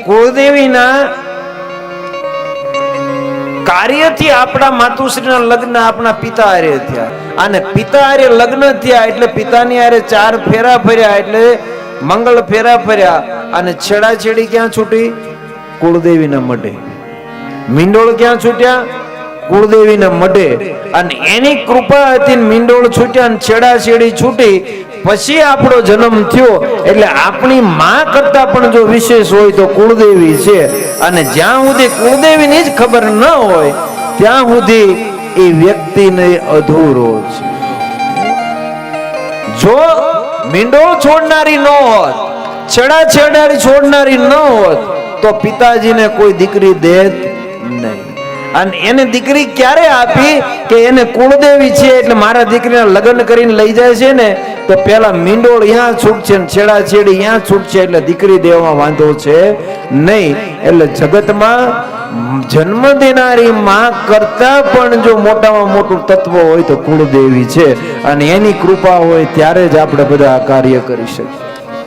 કુળદેવીના કાર્યથી આપણા માતુશ્રીના લગ્ન આપણા પિતા હારે થયા, અને પિતા હારે લગ્ન થયા એટલે પિતાની હારે 4 ફેરા ફર્યા, એટલે મંગળ ફેરા ફર્યા, અને છેડાછેડી ક્યાં છૂટી? કુળદેવીના મઢે. મીંડોળ ક્યાં છૂટ્યા? કુળદેવીના મઢે. અને એની કૃપા હતી, મીંડોળ છૂટ્યા અને છેડાછેડી છૂટી. પછી આપણો જન્મ થયો. એટલે આપણી માં કરતા પણ જો વિશેષ હોય તો કુળદેવી છે. અને જ્યાં સુધી કુળદેવીની જ ખબર ન હોય ત્યાં સુધી એ વ્યક્તિને અધૂરો છે. જો મીંડોળ છોડનારી ન હોત, છેડાછેડારી છોડનારી ન હોત તો પિતાજીને કોઈ દીકરી દેત નહીં. અને એને દીકરી ક્યારે આપી? કે એને કુળદેવી છે એટલે મારા દીકરીના લગ્ન કરીને લઈ જાય છે ને, તો પેલા મીંડોળ અહીંયા છૂટશે ને છેડાછેડી અહીંયા છૂટશે, એટલે દીકરી દેવામાં વાંધો છે નહીં. એટલે જગતમાં જન્મ દેનારી માં કરતા પણ જો મોટામાં મોટું તત્વ હોય તો કુળદેવી છે. અને એની કૃપા હોય ત્યારે જ આપણે બધા આ કાર્ય કરી શકીએ.